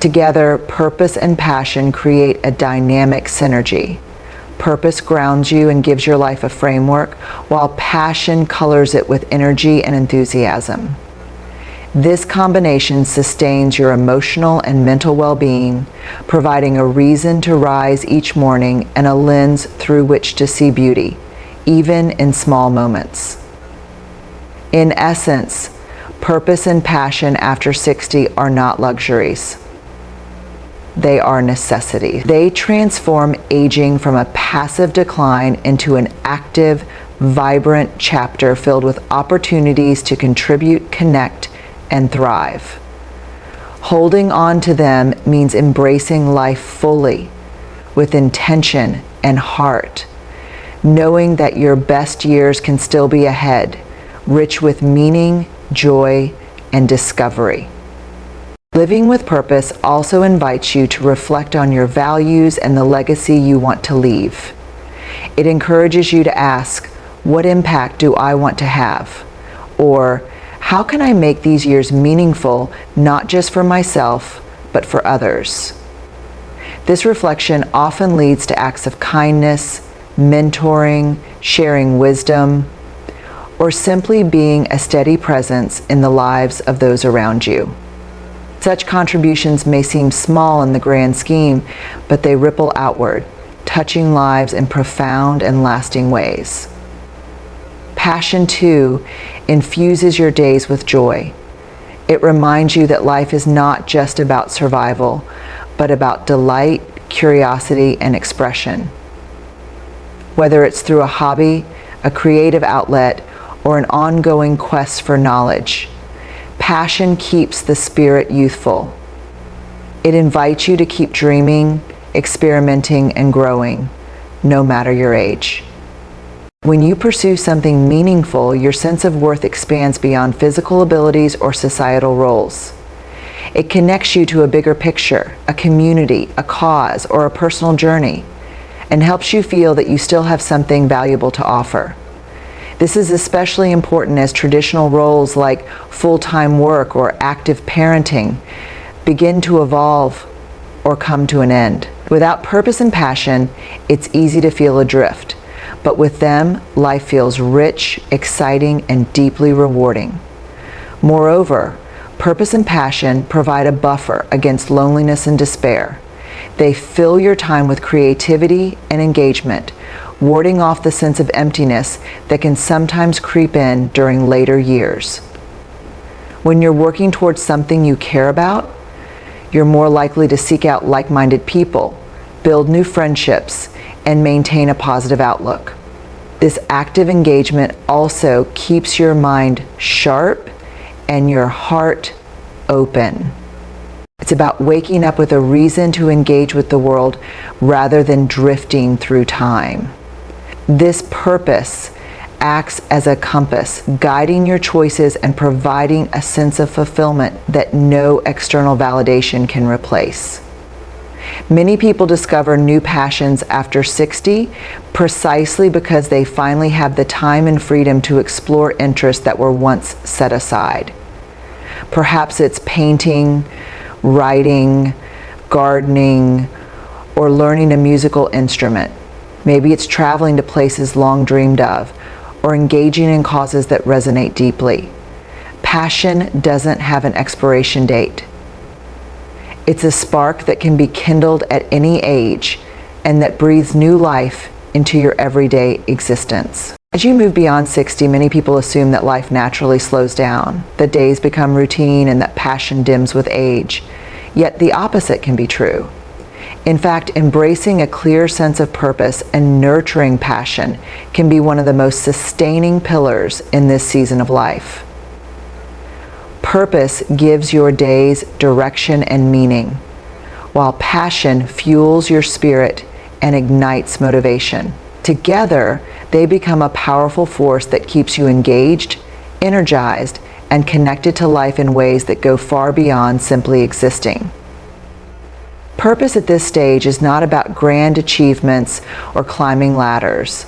Together, purpose and passion create a dynamic synergy. Purpose grounds you and gives your life a framework, while passion colors it with energy and enthusiasm. This combination sustains your emotional and mental well-being, providing a reason to rise each morning and a lens through which to see beauty, even in small moments. In essence, purpose and passion after 60 are not luxuries. They are necessities. They transform aging from a passive decline into an active, vibrant chapter filled with opportunities to contribute, connect, and thrive. Holding on to them means embracing life fully, with intention and heart, knowing that your best years can still be ahead, rich with meaning, joy, and discovery. Living with purpose also invites you to reflect on your values and the legacy you want to leave. It encourages you to ask, what impact do I want to have? Or, how can I make these years meaningful, not just for myself, but for others? This reflection often leads to acts of kindness, mentoring, sharing wisdom, or simply being a steady presence in the lives of those around you. Such contributions may seem small in the grand scheme, but they ripple outward, touching lives in profound and lasting ways. Passion, too, infuses your days with joy. It reminds you that life is not just about survival, but about delight, curiosity, and expression. Whether it's through a hobby, a creative outlet, or an ongoing quest for knowledge, passion keeps the spirit youthful. It invites you to keep dreaming, experimenting, and growing, no matter your age. When you pursue something meaningful, your sense of worth expands beyond physical abilities or societal roles. It connects you to a bigger picture, a community, a cause, or a personal journey, and helps you feel that you still have something valuable to offer. This is especially important as traditional roles like full-time work or active parenting begin to evolve or come to an end. Without purpose and passion, it's easy to feel adrift, but with them, life feels rich, exciting, and deeply rewarding. Moreover, purpose and passion provide a buffer against loneliness and despair. They fill your time with creativity and engagement, warding off the sense of emptiness that can sometimes creep in during later years. When you're working towards something you care about, you're more likely to seek out like-minded people, build new friendships, and maintain a positive outlook. This active engagement also keeps your mind sharp and your heart open. It's about waking up with a reason to engage with the world rather than drifting through time. This purpose acts as a compass, guiding your choices and providing a sense of fulfillment that no external validation can replace. Many people discover new passions after 60 precisely because they finally have the time and freedom to explore interests that were once set aside. Perhaps it's painting, writing, gardening, or learning a musical instrument. Maybe it's traveling to places long dreamed of, or engaging in causes that resonate deeply. Passion doesn't have an expiration date. It's a spark that can be kindled at any age and that breathes new life into your everyday existence. As you move beyond 60, many people assume that life naturally slows down, that days become routine, and that passion dims with age. Yet the opposite can be true. In fact, embracing a clear sense of purpose and nurturing passion can be one of the most sustaining pillars in this season of life. Purpose gives your days direction and meaning, while passion fuels your spirit and ignites motivation. Together, they become a powerful force that keeps you engaged, energized, and connected to life in ways that go far beyond simply existing. Purpose at this stage is not about grand achievements or climbing ladders.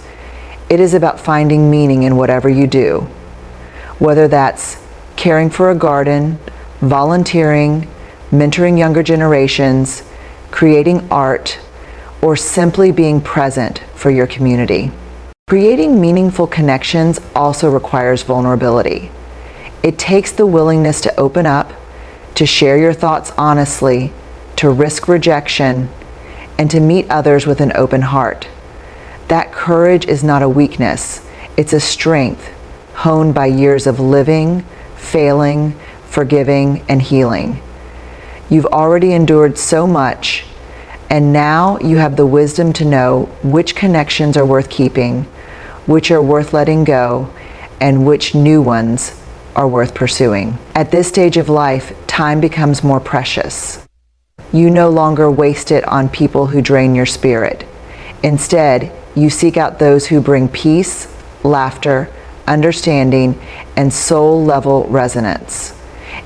It is about finding meaning in whatever you do, whether that's caring for a garden, volunteering, mentoring younger generations, creating art, or simply being present for your community. Creating meaningful connections also requires vulnerability. It takes the willingness to open up, to share your thoughts honestly, to risk rejection, and to meet others with an open heart. That courage is not a weakness, it's a strength honed by years of living, failing, forgiving, and healing. You've already endured so much, and now you have the wisdom to know which connections are worth keeping, which are worth letting go, and which new ones are worth pursuing. At this stage of life, time becomes more precious. You no longer waste it on people who drain your spirit. Instead, you seek out those who bring peace, laughter, understanding, and soul-level resonance.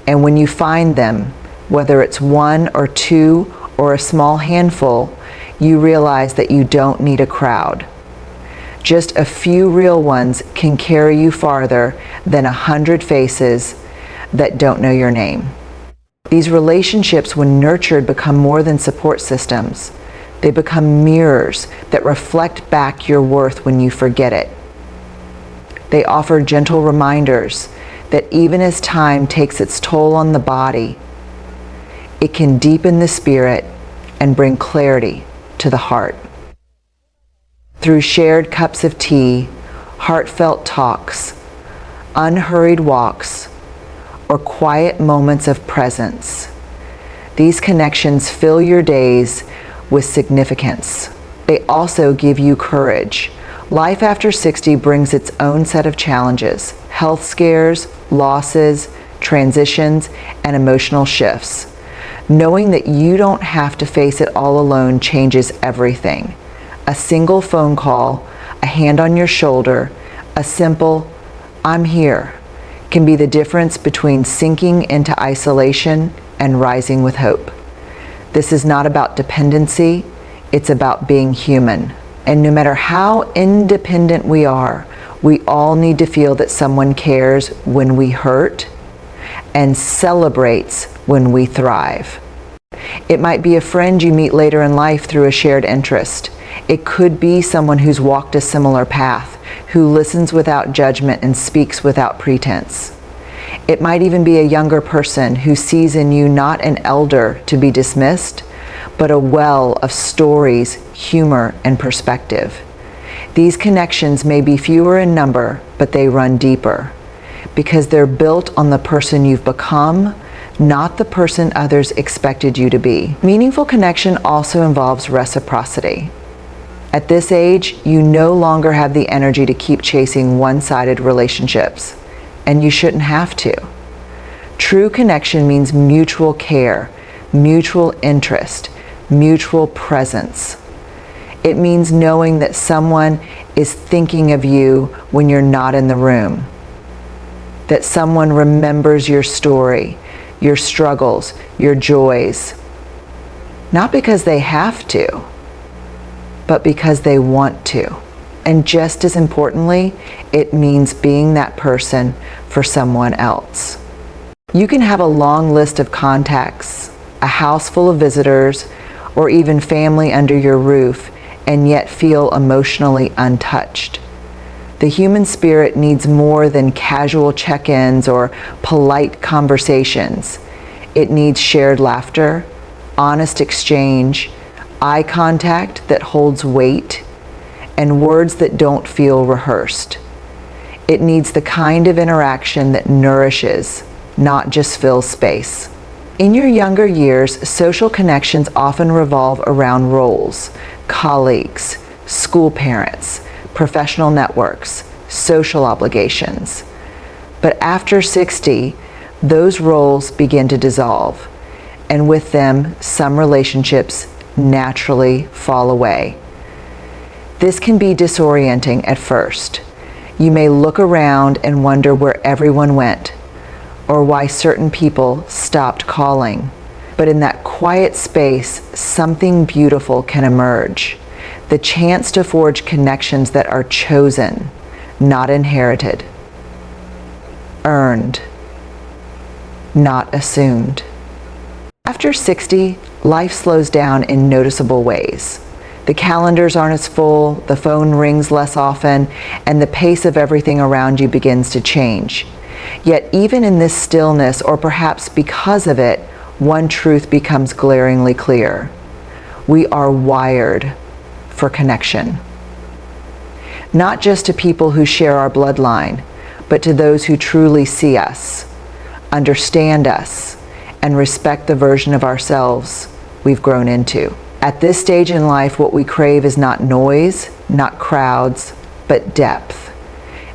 And when you find them, whether it's one or two or a small handful, you realize that you don't need a crowd. Just a few real ones can carry you farther than 100 faces that don't know your name. These relationships, when nurtured, become more than support systems. They become mirrors that reflect back your worth when you forget it. They offer gentle reminders that even as time takes its toll on the body, it can deepen the spirit and bring clarity to the heart. Through shared cups of tea, heartfelt talks, unhurried walks, or quiet moments of presence, these connections fill your days with significance. They also give you courage. Life after 60 brings its own set of challenges: health scares, losses, transitions, and emotional shifts. Knowing that you don't have to face it all alone changes everything. A single phone call, a hand on your shoulder, a simple "I'm here" can be the difference between sinking into isolation and rising with hope. This is not about dependency, it's about being human. And no matter how independent we are, we all need to feel that someone cares when we hurt and celebrates when we thrive. It might be a friend you meet later in life through a shared interest. It could be someone who's walked a similar path, who listens without judgment and speaks without pretense. It might even be a younger person who sees in you not an elder to be dismissed, but a well of stories, humor, and perspective. These connections may be fewer in number, but they run deeper, because they're built on the person you've become, not the person others expected you to be. Meaningful connection also involves reciprocity. At this age, you no longer have the energy to keep chasing one-sided relationships, and you shouldn't have to. True connection means mutual care, mutual interest, mutual presence. It means knowing that someone is thinking of you when you're not in the room, that someone remembers your story, your struggles, your joys, not because they have to, but because they want to. And just as importantly, it means being that person for someone else. You can have a long list of contacts, a house full of visitors, or even family under your roof, and yet feel emotionally untouched. The human spirit needs more than casual check-ins or polite conversations. It needs shared laughter, honest exchange, eye contact that holds weight, and words that don't feel rehearsed. It needs the kind of interaction that nourishes, not just fills space. In your younger years, social connections often revolve around roles, colleagues, school parents, professional networks, social obligations. But after 60, those roles begin to dissolve, and with them, some relationships naturally fall away. This can be disorienting at first. You may look around and wonder where everyone went, or why certain people stopped calling. But in that quiet space, something beautiful can emerge. The chance to forge connections that are chosen, not inherited. Earned, not assumed. After 60, life slows down in noticeable ways. The calendars aren't as full, the phone rings less often, and the pace of everything around you begins to change. Yet even in this stillness, or perhaps because of it, one truth becomes glaringly clear. We are wired for connection. Not just to people who share our bloodline, but to those who truly see us, understand us, and respect the version of ourselves we've grown into. At this stage in life, what we crave is not noise, not crowds, but depth.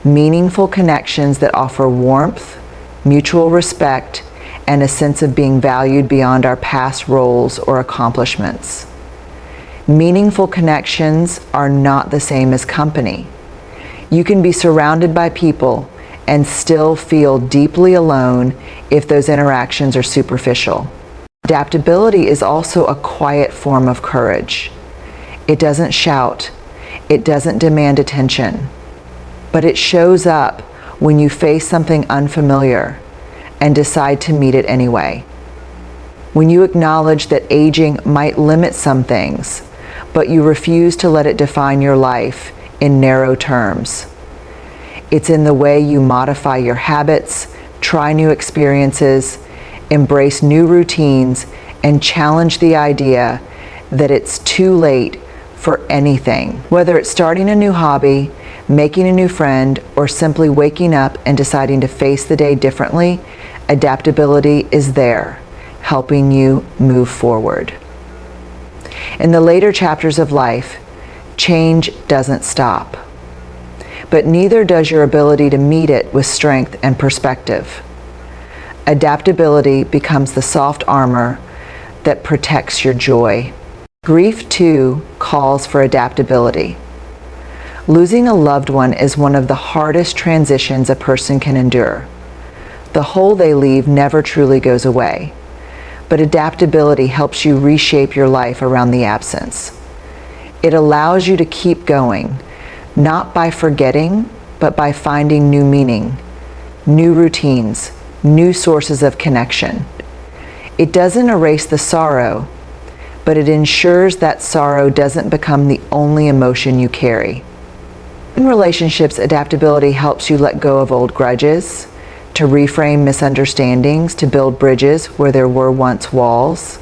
Meaningful connections that offer warmth, mutual respect, and a sense of being valued beyond our past roles or accomplishments. Meaningful connections are not the same as company. You can be surrounded by people and still feel deeply alone if those interactions are superficial. Adaptability is also a quiet form of courage. It doesn't shout. It doesn't demand attention. But it shows up when you face something unfamiliar and decide to meet it anyway. When you acknowledge that aging might limit some things, but you refuse to let it define your life in narrow terms. It's in the way you modify your habits, try new experiences, embrace new routines, and challenge the idea that it's too late for anything. Whether it's starting a new hobby, making a new friend, or simply waking up and deciding to face the day differently, adaptability is there, helping you move forward. In the later chapters of life, change doesn't stop. But neither does your ability to meet it with strength and perspective. Adaptability becomes the soft armor that protects your joy. Grief, too, calls for adaptability. Losing a loved one is one of the hardest transitions a person can endure. The hole they leave never truly goes away, but adaptability helps you reshape your life around the absence. It allows you to keep going, not by forgetting, but by finding new meaning, new routines, new sources of connection. It doesn't erase the sorrow, but it ensures that sorrow doesn't become the only emotion you carry. In relationships, adaptability helps you let go of old grudges, to reframe misunderstandings, to build bridges where there were once walls.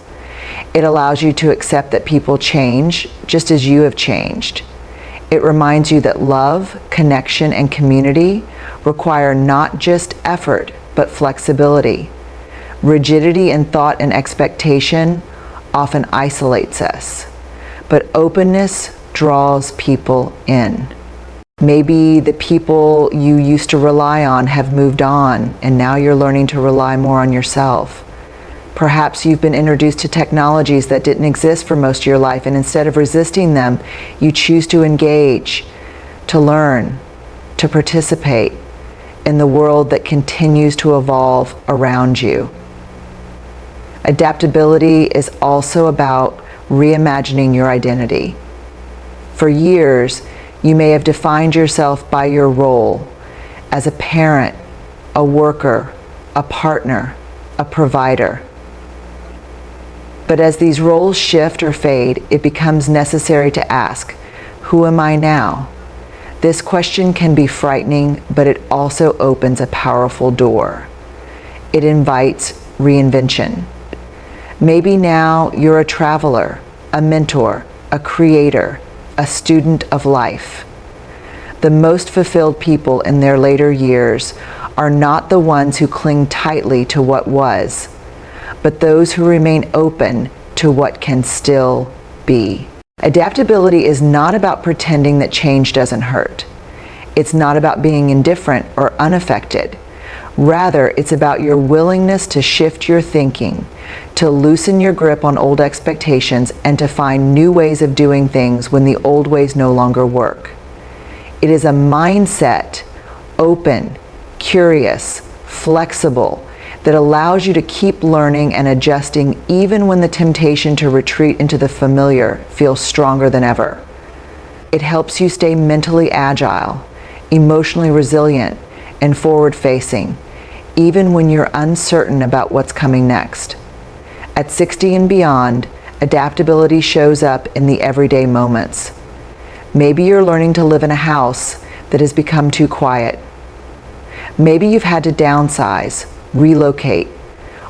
It allows you to accept that people change just as you have changed. It reminds you that love, connection, and community require not just effort, but flexibility. Rigidity in thought and expectation often isolates us, but openness draws people in. Maybe the people you used to rely on have moved on, and now you're learning to rely more on yourself. Perhaps you've been introduced to technologies that didn't exist for most of your life, and instead of resisting them, you choose to engage, to learn, to participate in the world that continues to evolve around you. Adaptability is also about reimagining your identity. For years, you may have defined yourself by your role as a parent, a worker, a partner, a provider. But as these roles shift or fade, it becomes necessary to ask, who am I now? This question can be frightening, but it also opens a powerful door. It invites reinvention. Maybe now you're a traveler, a mentor, a creator, a student of life. The most fulfilled people in their later years are not the ones who cling tightly to what was, but those who remain open to what can still be. Adaptability is not about pretending that change doesn't hurt. It's not about being indifferent or unaffected. Rather, it's about your willingness to shift your thinking, to loosen your grip on old expectations, and to find new ways of doing things when the old ways no longer work. It is a mindset, open, curious, flexible, that allows you to keep learning and adjusting even when the temptation to retreat into the familiar feels stronger than ever. It helps you stay mentally agile, emotionally resilient, and forward-facing, even when you're uncertain about what's coming next. At 60 and beyond, adaptability shows up in the everyday moments. Maybe you're learning to live in a house that has become too quiet. Maybe you've had to downsize, relocate,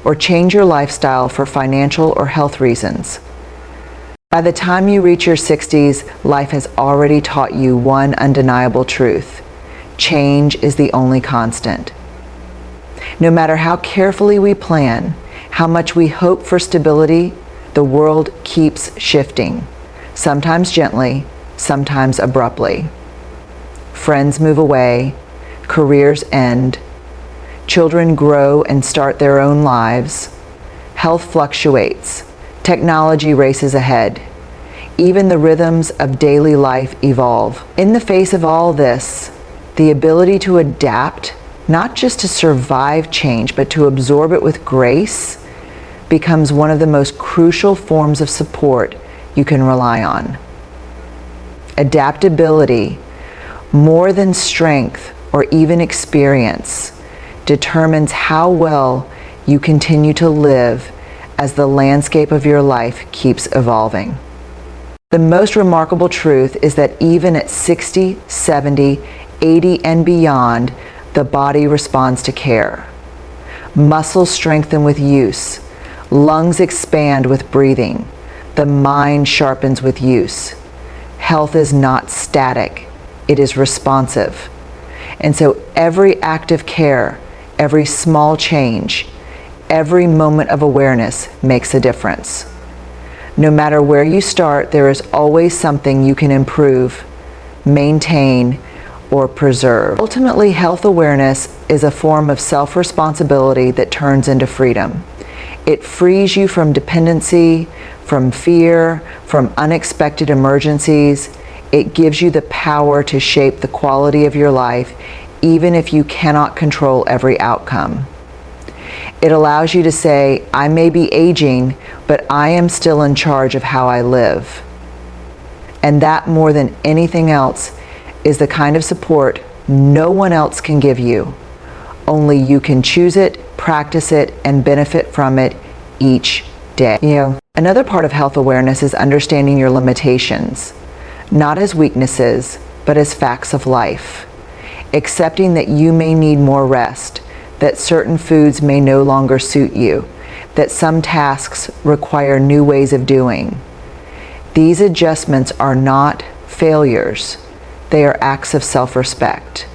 or change your lifestyle for financial or health reasons. By the time you reach your 60s, life has already taught you one undeniable truth: change is the only constant. No matter how carefully we plan, how much we hope for stability, the world keeps shifting, sometimes gently, sometimes abruptly. Friends move away, careers end, children grow and start their own lives, health fluctuates, technology races ahead. Even the rhythms of daily life evolve. In the face of all this, the ability to adapt, not just to survive change, but to absorb it with grace, becomes one of the most crucial forms of support you can rely on. Adaptability, more than strength or even experience, determines how well you continue to live as the landscape of your life keeps evolving. The most remarkable truth is that even at 60, 70, 80, and beyond, the body responds to care. Muscles strengthen with use. Lungs expand with breathing. The mind sharpens with use. Health is not static. It is responsive. And so every act of care, every small change, every moment of awareness makes a difference. No matter where you start, there is always something you can improve, maintain, or preserve. Ultimately, health awareness is a form of self-responsibility that turns into freedom. It frees you from dependency, from fear, from unexpected emergencies. It gives you the power to shape the quality of your life, even if you cannot control every outcome. It allows you to say, I may be aging, but I am still in charge of how I live. And that, more than anything else, is the kind of support no one else can give you. Only you can choose it, practice it, and benefit from it each day. Another part of health awareness is understanding your limitations, not as weaknesses, but as facts of life. Accepting that you may need more rest, that certain foods may no longer suit you, that some tasks require new ways of doing. These adjustments are not failures. They are acts of self-respect.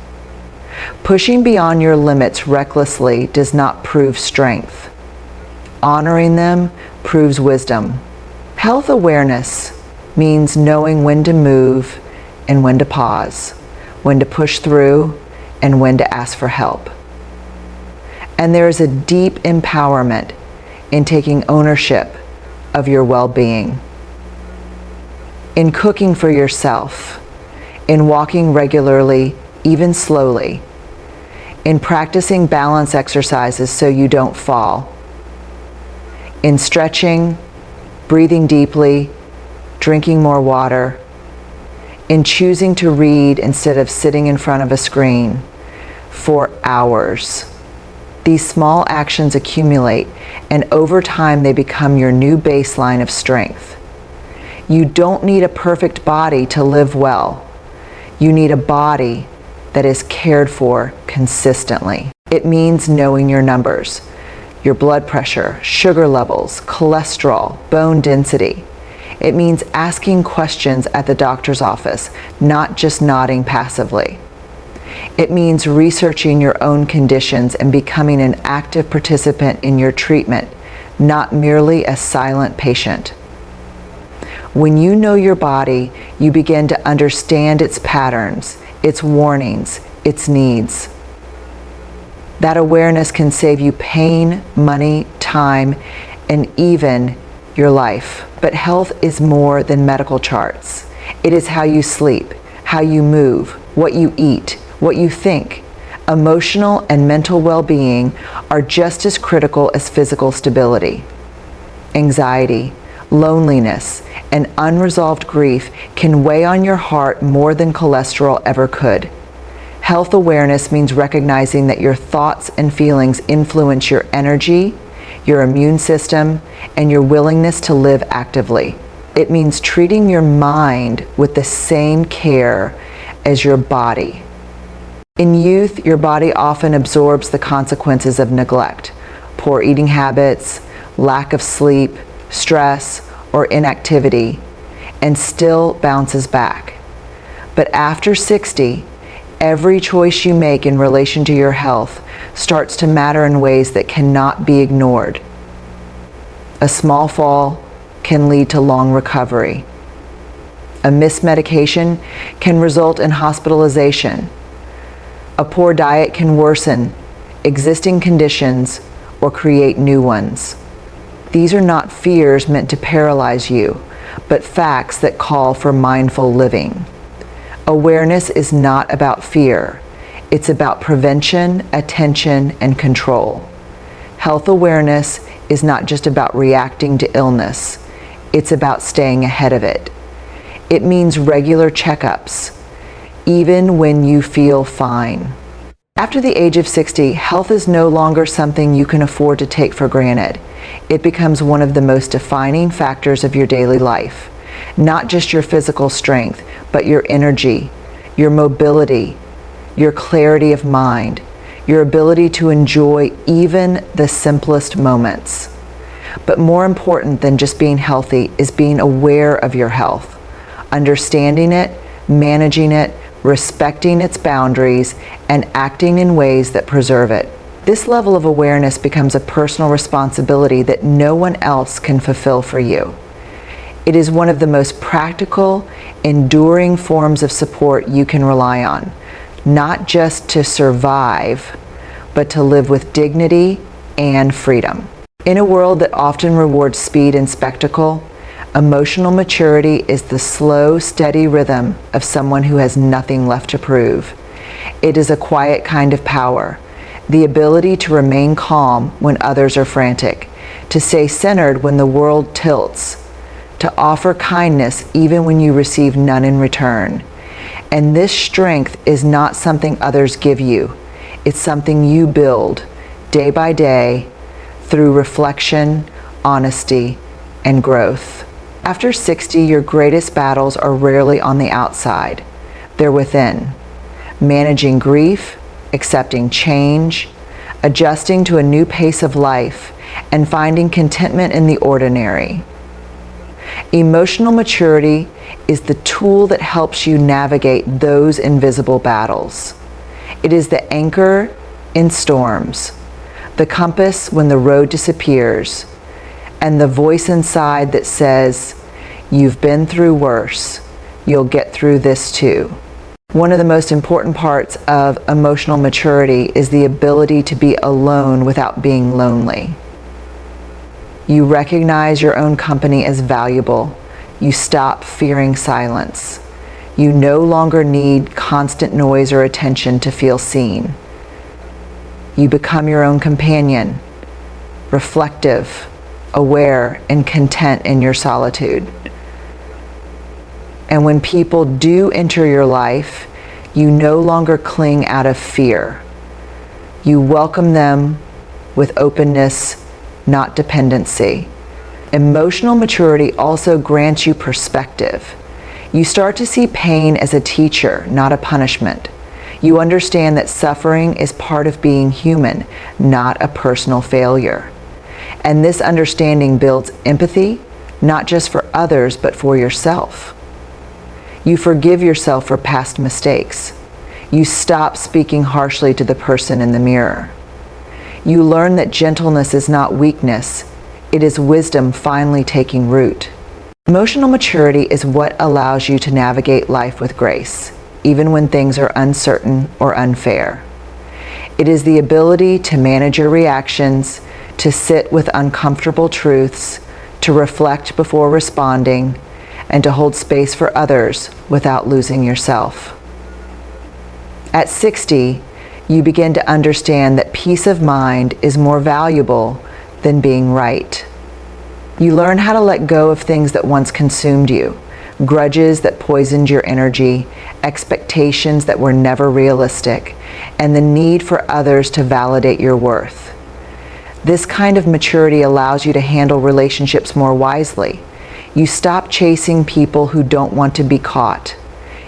Pushing beyond your limits recklessly does not prove strength. Honoring them proves wisdom. Health awareness means knowing when to move and when to pause, when to push through and when to ask for help. And there is a deep empowerment in taking ownership of your well-being, in cooking for yourself, in walking regularly, even slowly, in practicing balance exercises so you don't fall, in stretching, breathing deeply, drinking more water, in choosing to read instead of sitting in front of a screen for hours. These small actions accumulate, and over time they become your new baseline of strength. You don't need a perfect body to live well. You need a body that is cared for consistently. It means knowing your numbers, your blood pressure, sugar levels, cholesterol, bone density. It means asking questions at the doctor's office, not just nodding passively. It means researching your own conditions and becoming an active participant in your treatment, not merely a silent patient. When you know your body, you begin to understand its patterns, its warnings, its needs. That awareness can save you pain, money, time, and even your life. But health is more than medical charts. It is how you sleep, how you move, what you eat, what you think. Emotional and mental well-being are just as critical as physical stability. Anxiety, loneliness, and unresolved grief can weigh on your heart more than cholesterol ever could. Health awareness means recognizing that your thoughts and feelings influence your energy, your immune system, and your willingness to live actively. It means treating your mind with the same care as your body. In youth, your body often absorbs the consequences of neglect, poor eating habits, lack of sleep, stress, or inactivity, and still bounces back. But after 60, every choice you make in relation to your health starts to matter in ways that cannot be ignored. A small fall can lead to long recovery. A missed medication can result in hospitalization. A poor diet can worsen existing conditions or create new ones. These are not fears meant to paralyze you, but facts that call for mindful living. Awareness is not about fear. It's about prevention, attention, and control. Health awareness is not just about reacting to illness. It's about staying ahead of it. It means regular checkups, even when you feel fine. After the age of 60, health is no longer something you can afford to take for granted. It becomes one of the most defining factors of your daily life. Not just your physical strength, but your energy, your mobility, your clarity of mind, your ability to enjoy even the simplest moments. But more important than just being healthy is being aware of your health, understanding it, managing it, respecting its boundaries, and acting in ways that preserve it. This level of awareness becomes a personal responsibility that no one else can fulfill for you. It is one of the most practical, enduring forms of support you can rely on, not just to survive, but to live with dignity and freedom. In a world that often rewards speed and spectacle, emotional maturity is the slow, steady rhythm of someone who has nothing left to prove. It is a quiet kind of power, the ability to remain calm when others are frantic, to stay centered when the world tilts, to offer kindness even when you receive none in return. And this strength is not something others give you. It's something you build day by day through reflection, honesty, and growth. After 60, your greatest battles are rarely on the outside. They're within. Managing grief, accepting change, adjusting to a new pace of life, and finding contentment in the ordinary. Emotional maturity is the tool that helps you navigate those invisible battles. It is the anchor in storms, the compass when the road disappears, and the voice inside that says, "You've been through worse. You'll get through this too." One of the most important parts of emotional maturity is the ability to be alone without being lonely. You recognize your own company as valuable. You stop fearing silence. You no longer need constant noise or attention to feel seen. You become your own companion, reflective, aware, and content in your solitude. And when people do enter your life, you no longer cling out of fear. You welcome them with openness, not dependency. Emotional maturity also grants you perspective. You start to see pain as a teacher, not a punishment. You understand that suffering is part of being human, not a personal failure. And this understanding builds empathy, not just for others, but for yourself. You forgive yourself for past mistakes. You stop speaking harshly to the person in the mirror. You learn that gentleness is not weakness. It is wisdom finally taking root. Emotional maturity is what allows you to navigate life with grace, even when things are uncertain or unfair. It is the ability to manage your reactions, to sit with uncomfortable truths, to reflect before responding, and to hold space for others without losing yourself. At 60, you begin to understand that peace of mind is more valuable than being right. You learn how to let go of things that once consumed you, grudges that poisoned your energy, expectations that were never realistic, and the need for others to validate your worth. This kind of maturity allows you to handle relationships more wisely. You stop chasing people who don't want to be caught.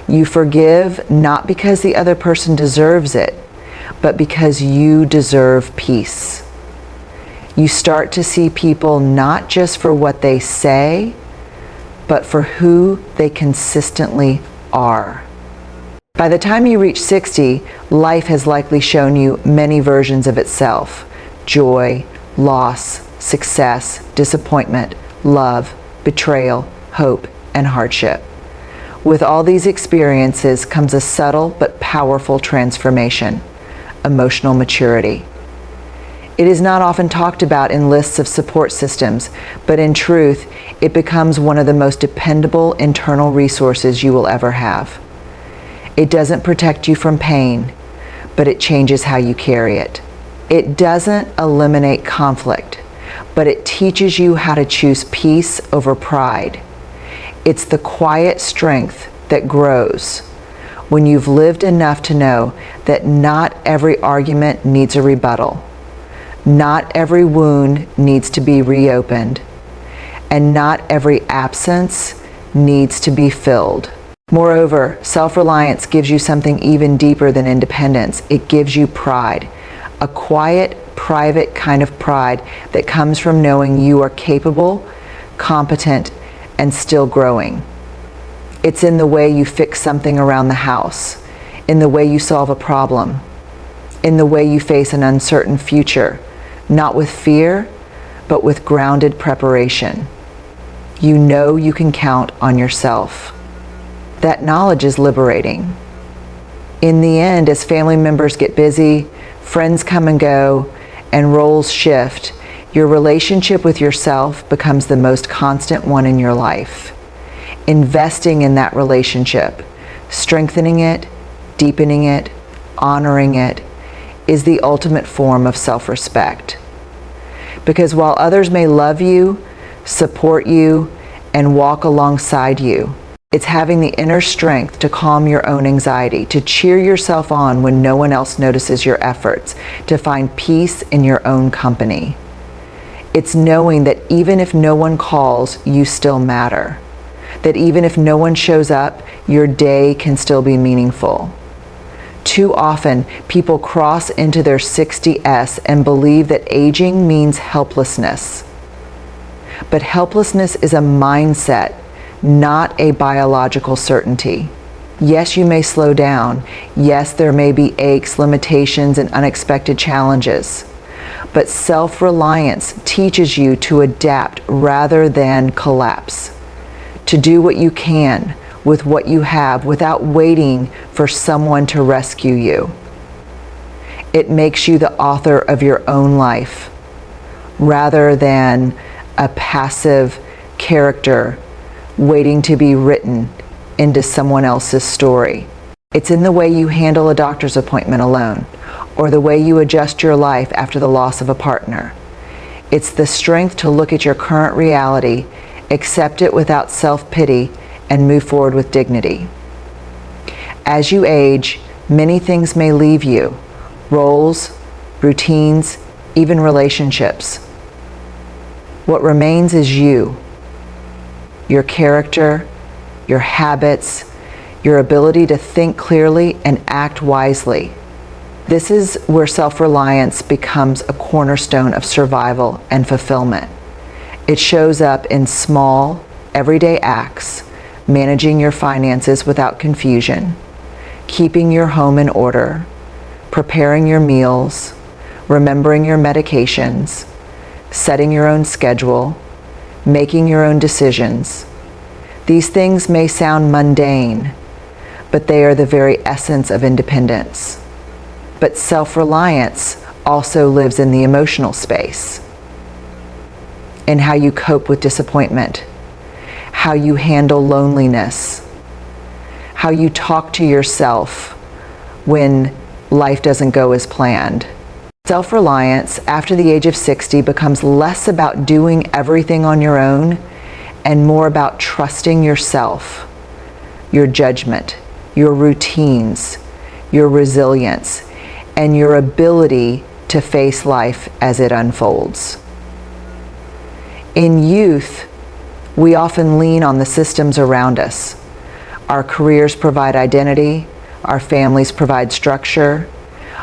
You forgive not because the other person deserves it, but because you deserve peace. You start to see people not just for what they say, but for who they consistently are. By the time you reach 60, life has likely shown you many versions of itself: joy, loss, success, disappointment, love, betrayal, hope, and hardship. With all these experiences comes a subtle but powerful transformation: emotional maturity. It is not often talked about in lists of support systems, but in truth, it becomes one of the most dependable internal resources you will ever have. It doesn't protect you from pain, but it changes how you carry it. It doesn't eliminate conflict, but it teaches you how to choose peace over pride. It's the quiet strength that grows when you've lived enough to know that not every argument needs a rebuttal. Not every wound needs to be reopened, and not every absence needs to be filled. Moreover, self-reliance gives you something even deeper than independence. It gives you pride, a quiet, private kind of pride that comes from knowing you are capable, competent, and still growing. It's in the way you fix something around the house, in the way you solve a problem, in the way you face an uncertain future, not with fear, but with grounded preparation. You know you can count on yourself. That knowledge is liberating. In the end, as family members get busy, friends come and go, and roles shift, your relationship with yourself becomes the most constant one in your life. Investing in that relationship, strengthening it, deepening it, honoring it, is the ultimate form of self-respect. Because while others may love you, support you, and walk alongside you, it's having the inner strength to calm your own anxiety, to cheer yourself on when no one else notices your efforts, to find peace in your own company. It's knowing that even if no one calls, you still matter. That even if no one shows up, your day can still be meaningful. Too often, people cross into their 60s and believe that aging means helplessness. But helplessness is a mindset, not a biological certainty. Yes, you may slow down. Yes, there may be aches, limitations, and unexpected challenges. But self-reliance teaches you to adapt rather than collapse, to do what you can with what you have without waiting for someone to rescue you. It makes you the author of your own life rather than a passive character waiting to be written into someone else's story. It's in the way you handle a doctor's appointment alone, or the way you adjust your life after the loss of a partner. It's the strength to look at your current reality, accept it without self-pity, and move forward with dignity. As you age, many things may leave you: roles, routines, even relationships. What remains is you, your character, your habits, your ability to think clearly and act wisely. This is where self-reliance becomes a cornerstone of survival and fulfillment. It shows up in small, everyday acts: managing your finances without confusion, keeping your home in order, preparing your meals, remembering your medications, setting your own schedule, making your own decisions. These things may sound mundane, but they are the very essence of independence. But self-reliance also lives in the emotional space, in how you cope with disappointment, how you handle loneliness, how you talk to yourself when life doesn't go as planned. Self-reliance after the age of 60 becomes less about doing everything on your own and more about trusting yourself, your judgment, your routines, your resilience, and your ability to face life as it unfolds. In youth, we often lean on the systems around us. Our careers provide identity, our families provide structure,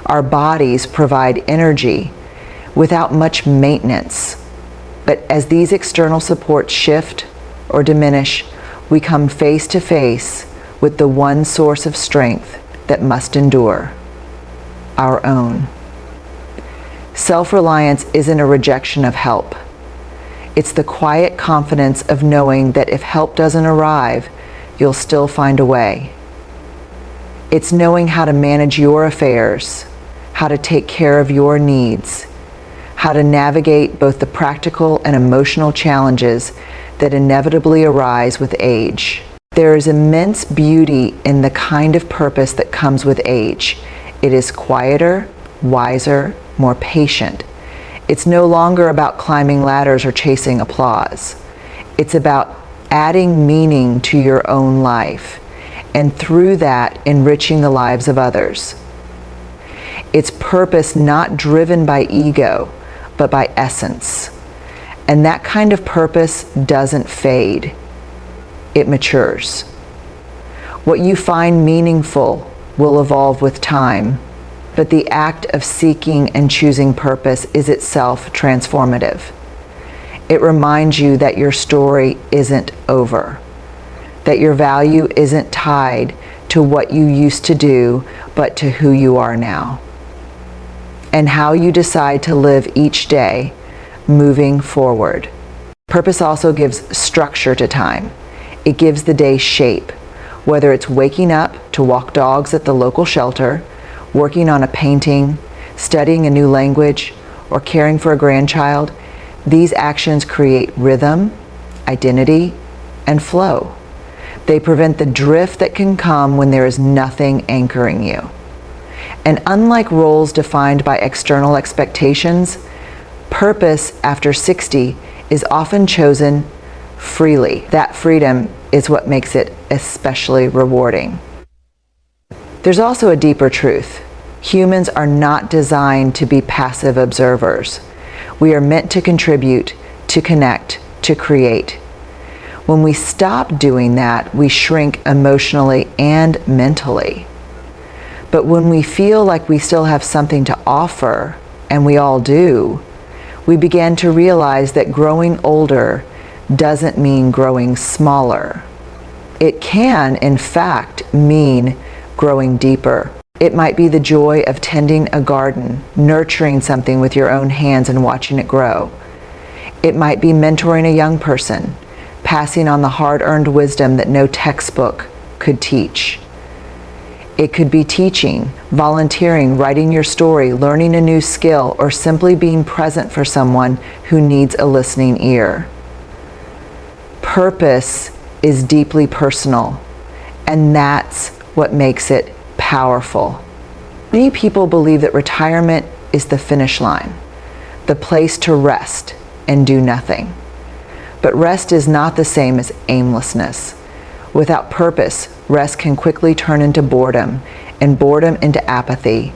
our bodies provide energy without much maintenance. But as these external supports shift or diminish, we come face to face with the one source of strength that must endure, our own. Self-reliance isn't a rejection of help. It's the quiet confidence of knowing that if help doesn't arrive, you'll still find a way. It's knowing how to manage your affairs, how to take care of your needs, how to navigate both the practical and emotional challenges that inevitably arise with age. There is immense beauty in the kind of purpose that comes with age. It is quieter, wiser, more patient. It's no longer about climbing ladders or chasing applause. It's about adding meaning to your own life, and through that, enriching the lives of others. It's purpose not driven by ego, but by essence. And that kind of purpose doesn't fade. It matures. What you find meaningful will evolve with time, but the act of seeking and choosing purpose is itself transformative. It reminds you that your story isn't over, that your value isn't tied to what you used to do, but to who you are now, and how you decide to live each day moving forward. Purpose also gives structure to time. It gives the day shape, whether it's waking up to walk dogs at the local shelter, working on a painting, studying a new language, or caring for a grandchild. These actions create rhythm, identity, and flow. They prevent the drift that can come when there is nothing anchoring you. And unlike roles defined by external expectations, purpose after 60 is often chosen freely. That freedom is what makes it especially rewarding. There's also a deeper truth. Humans are not designed to be passive observers. We are meant to contribute, to connect, to create. When we stop doing that, we shrink emotionally and mentally. But when we feel like we still have something to offer, and we all do, we begin to realize that growing older doesn't mean growing smaller. It can, in fact, mean growing deeper. It might be the joy of tending a garden, nurturing something with your own hands and watching it grow. It might be mentoring a young person, passing on the hard-earned wisdom that no textbook could teach. It could be teaching, volunteering, writing your story, learning a new skill, or simply being present for someone who needs a listening ear. Purpose is deeply personal, and that's what makes it powerful. Many people believe that retirement is the finish line, the place to rest and do nothing. But rest is not the same as aimlessness. Without purpose, rest can quickly turn into boredom, and boredom into apathy.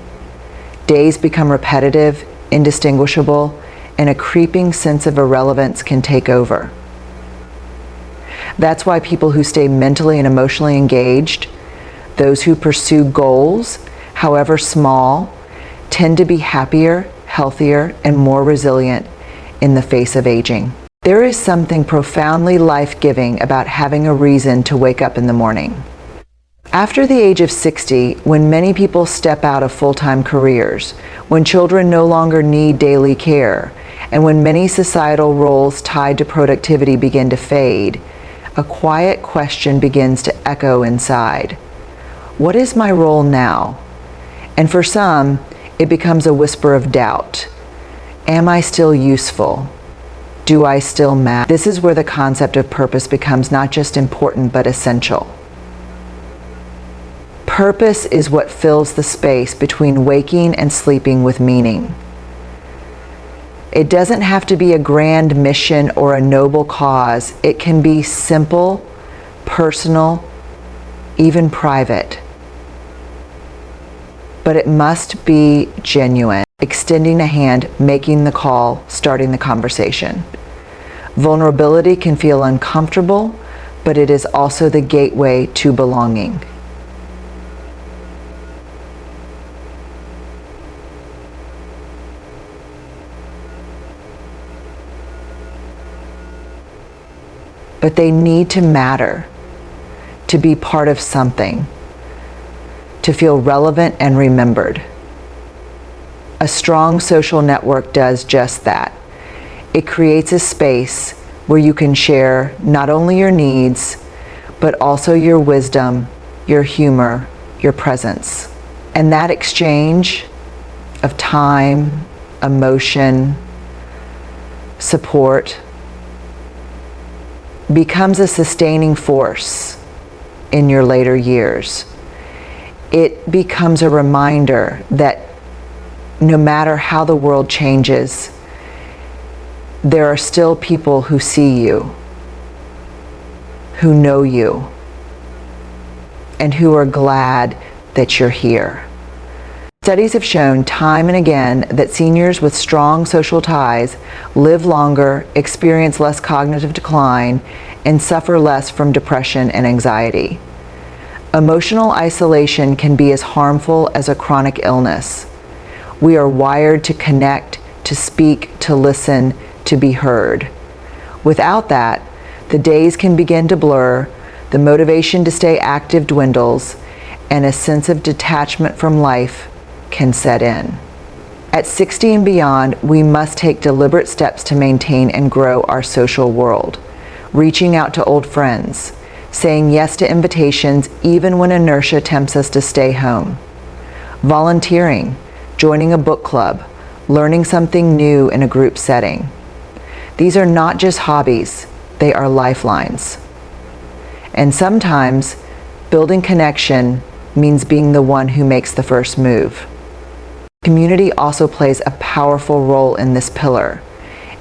Days become repetitive, indistinguishable, and a creeping sense of irrelevance can take over. That's why people who stay mentally and emotionally engaged, those who pursue goals, however small, tend to be happier, healthier, and more resilient in the face of aging. There is something profoundly life-giving about having a reason to wake up in the morning. After the age of 60, when many people step out of full-time careers, when children no longer need daily care, and when many societal roles tied to productivity begin to fade, a quiet question begins to echo inside. What is my role now? And for some, it becomes a whisper of doubt. Am I still useful? Do I still matter? This is where the concept of purpose becomes not just important, but essential. Purpose is what fills the space between waking and sleeping with meaning. It doesn't have to be a grand mission or a noble cause. It can be simple, personal, even private. But it must be genuine. extending a hand, making the call, starting the conversation. Vulnerability can feel uncomfortable, but it is also the gateway to belonging. But they need to matter, to be part of something, to feel relevant and remembered. A strong social network does just that. It creates a space where you can share not only your needs, but also your wisdom, your humor, your presence. And that exchange of time, emotion, support becomes a sustaining force in your later years. It becomes a reminder that no matter how the world changes, there are still people who see you, who know you, and who are glad that you're here. Studies have shown time and again that seniors with strong social ties live longer, experience less cognitive decline, and suffer less from depression and anxiety. Emotional isolation can be as harmful as a chronic illness. We are wired to connect, to speak, to listen, to be heard. Without that, the days can begin to blur, the motivation to stay active dwindles, and a sense of detachment from life can set in. At 60 and beyond, we must take deliberate steps to maintain and grow our social world, reaching out to old friends, saying yes to invitations even when inertia tempts us to stay home, volunteering, joining a book club, learning something new in a group setting. These are not just hobbies, they are lifelines. And sometimes building connection means being the one who makes the first move. Community also plays a powerful role in this pillar.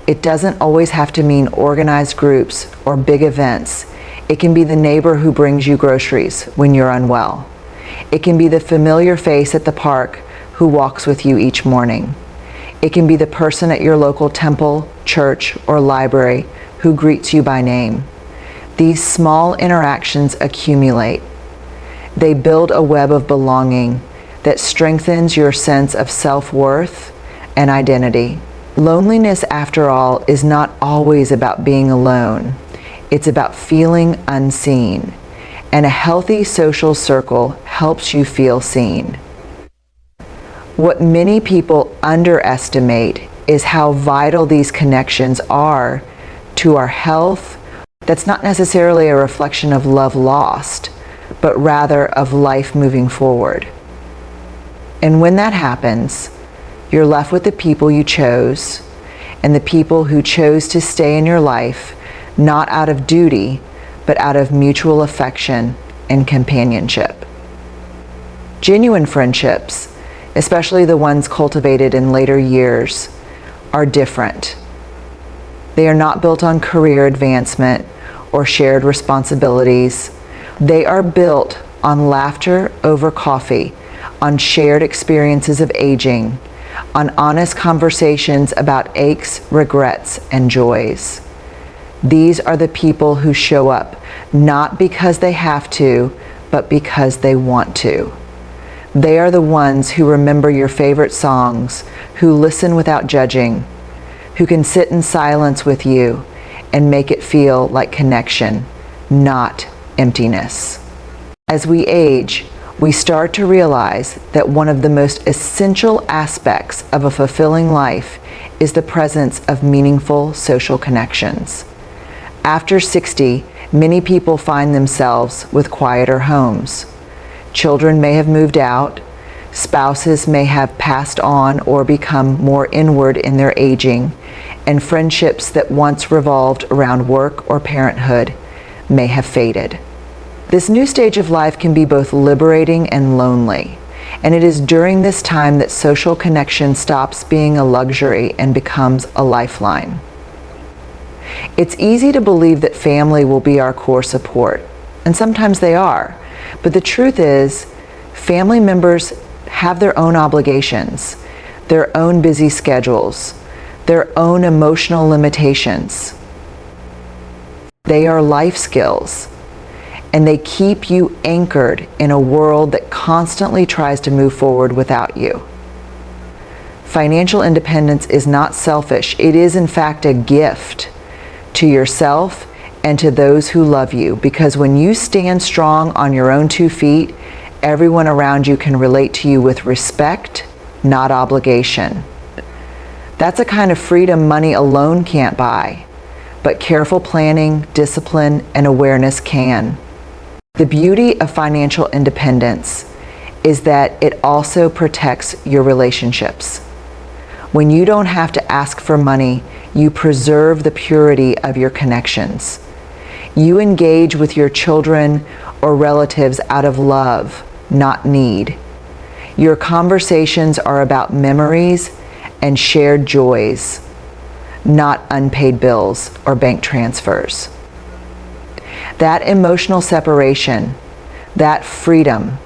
It doesn't always have to mean organized groups or big events. It can be the neighbor who brings you groceries when you're unwell. It can be the familiar face at the park who walks with you each morning. It can be the person at your local temple, church, or library who greets you by name. These small interactions accumulate. They build a web of belonging that strengthens your sense of self-worth and identity. Loneliness, after all, is not always about being alone. It's about feeling unseen. And a healthy social circle helps you feel seen. What many people underestimate is how vital these connections are to our health. That's not necessarily a reflection of love lost, but rather of life moving forward. And when that happens, you're left with the people you chose and the people who chose to stay in your life, not out of duty, but out of mutual affection and companionship. Genuine friendships, especially the ones cultivated in later years, are different. They are not built on career advancement or shared responsibilities. They are built on laughter over coffee, on shared experiences of aging, on honest conversations about aches, regrets, and joys. These are the people who show up, not because they have to, but because they want to. They are the ones who remember your favorite songs, who listen without judging, who can sit in silence with you and make it feel like connection, not emptiness. As we age, we start to realize that one of the most essential aspects of a fulfilling life is the presence of meaningful social connections. After 60, many people find themselves with quieter homes. Children may have moved out, spouses may have passed on or become more inward in their aging, and friendships that once revolved around work or parenthood may have faded. This new stage of life can be both liberating and lonely, and it is during this time that social connection stops being a luxury and becomes a lifeline. It's easy to believe that family will be our core support, and sometimes they are, but the truth is, family members have their own obligations. their own busy schedules, their own emotional limitations. They are life skills, and they keep you anchored in a world that constantly tries to move forward without you. Financial independence is not selfish. It is, in fact, a gift to yourself and to those who love you, because when you stand strong on your own 2 feet, everyone around you can relate to you with respect, not obligation. That's a kind of freedom money alone can't buy, but careful planning, discipline, and awareness can. The beauty of financial independence is that it also protects your relationships. When you don't have to ask for money, you preserve the purity of your connections. You engage with your children or relatives out of love, not need. Your conversations are about memories and shared joys, not unpaid bills or bank transfers. That emotional separation, that freedom,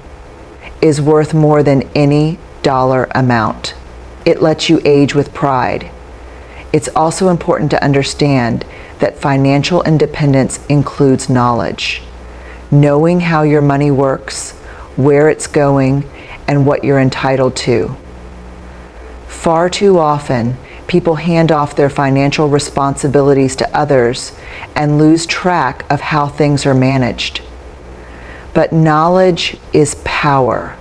is worth more than any dollar amount. It lets you age with pride. It's also important to understand that financial independence includes knowledge. Knowing how your money works, where it's going, and what you're entitled to. Far too often, people hand off their financial responsibilities to others and lose track of how things are managed. But knowledge is power.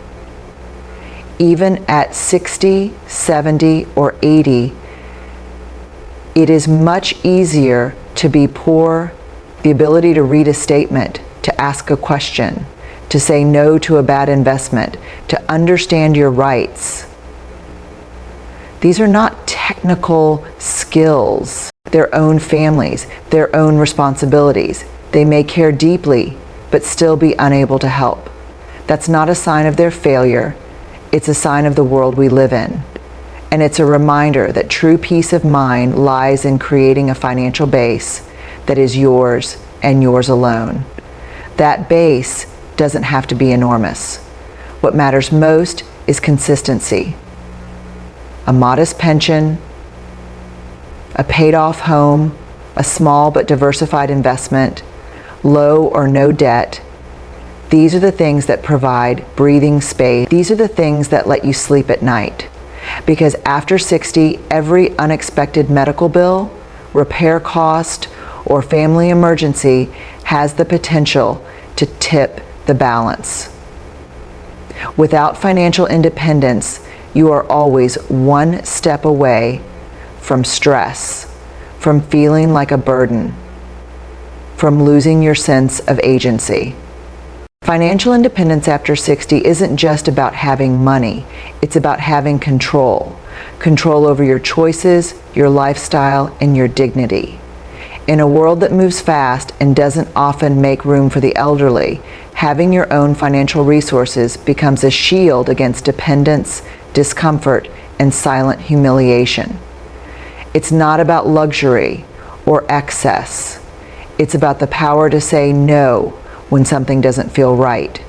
Even at 60, 70, or 80, it is much easier to be poor, the ability to read a statement, to ask a question, to say no to a bad investment, to understand your rights. These are not technical skills, their own families, their own responsibilities. They may care deeply, but still be unable to help. That's not a sign of their failure. It's a sign of the world we live in. And it's a reminder that true peace of mind lies in creating a financial base that is yours and yours alone. That base doesn't have to be enormous. What matters most is consistency. A modest pension, a paid-off home, a small but diversified investment, low or no debt. These are the things that provide breathing space. These are the things that let you sleep at night. Because after 60, every unexpected medical bill, repair cost, or family emergency has the potential to tip the balance. Without financial independence, you are always one step away from stress, from feeling like a burden, from losing your sense of agency. Financial independence after 60 isn't just about having money, it's about having control. Control over your choices, your lifestyle, and your dignity. In a world that moves fast and doesn't often make room for the elderly, having your own financial resources becomes a shield against dependence, discomfort, and silent humiliation. It's not about luxury or excess. It's about the power to say no when something doesn't feel right.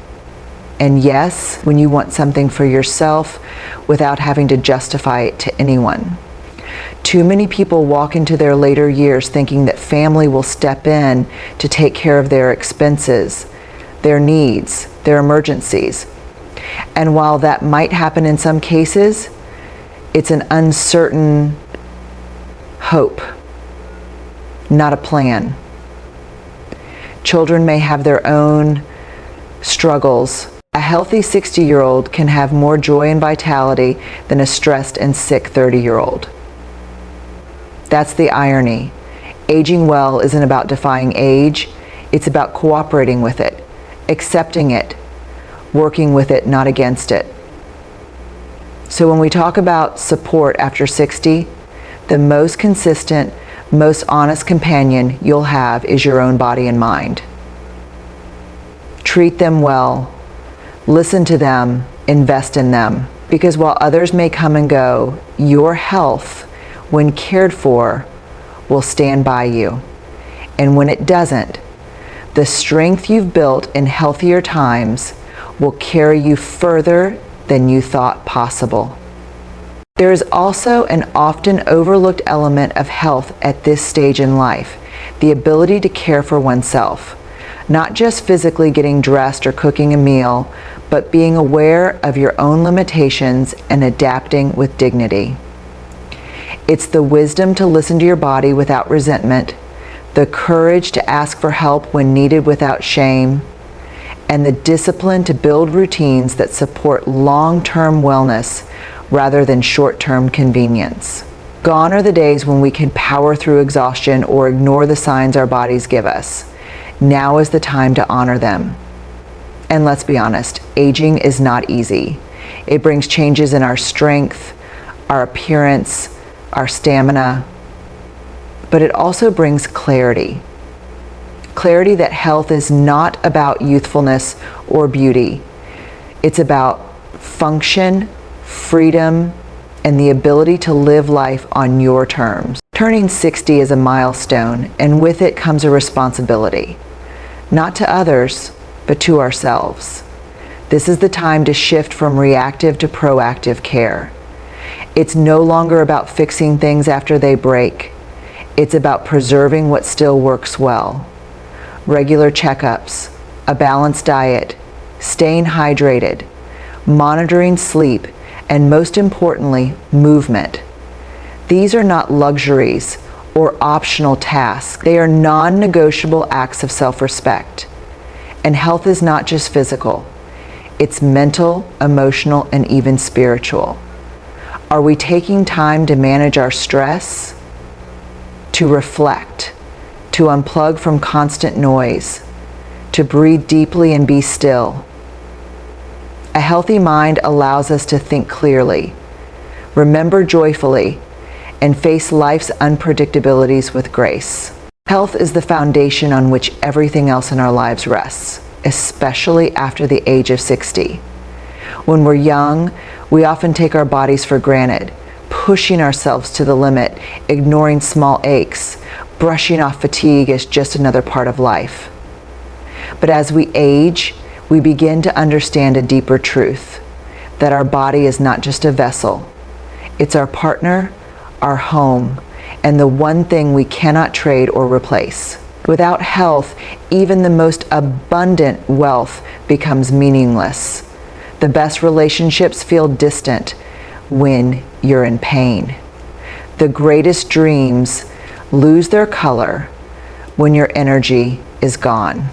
And yes, when you want something for yourself without having to justify it to anyone. Too many people walk into their later years thinking that family will step in to take care of their expenses, their needs, their emergencies. And while that might happen in some cases, it's an uncertain hope, not a plan. Children may have their own struggles. A healthy 60-year-old can have more joy and vitality than a stressed and sick 30-year-old. That's the irony. Aging well isn't about defying age, it's about cooperating with it, accepting it, working with it, not against it. So when we talk about support after 60, the most consistent, most honest companion you'll have is your own body and mind. Treat them well, listen to them, invest in them. Because while others may come and go, your health, when cared for, will stand by you. And when it doesn't, the strength you've built in healthier times will carry you further than you thought possible. There is also an often overlooked element of health at this stage in life, the ability to care for oneself. Not just physically getting dressed or cooking a meal, but being aware of your own limitations and adapting with dignity. It's the wisdom to listen to your body without resentment, the courage to ask for help when needed without shame, and the discipline to build routines that support long-term wellness rather than short-term convenience. Gone are the days when we can power through exhaustion or ignore the signs our bodies give us. Now is the time to honor them. And let's be honest, aging is not easy. It brings changes in our strength, our appearance, our stamina, but it also brings clarity. Clarity that health is not about youthfulness or beauty. It's about function, freedom, and the ability to live life on your terms. Turning 60 is a milestone, and with it comes a responsibility. Not to others, but to ourselves. This is the time to shift from reactive to proactive care. It's no longer about fixing things after they break. It's about preserving what still works well. Regular checkups, a balanced diet, staying hydrated, monitoring sleep, and most importantly, movement. These are not luxuries or optional tasks. They are non-negotiable acts of self-respect. And health is not just physical. It's mental, emotional, and even spiritual. Are we taking time to manage our stress, to reflect, to unplug from constant noise, to breathe deeply and be still? A healthy mind allows us to think clearly, remember joyfully, and face life's unpredictabilities with grace. Health is the foundation on which everything else in our lives rests, especially after the age of 60. When we're young, we often take our bodies for granted, pushing ourselves to the limit, ignoring small aches, brushing off fatigue as just another part of life. But as we age, we begin to understand a deeper truth, that our body is not just a vessel. It's our partner, our home, and the one thing we cannot trade or replace. Without health, even the most abundant wealth becomes meaningless. The best relationships feel distant when you're in pain. The greatest dreams lose their color when your energy is gone.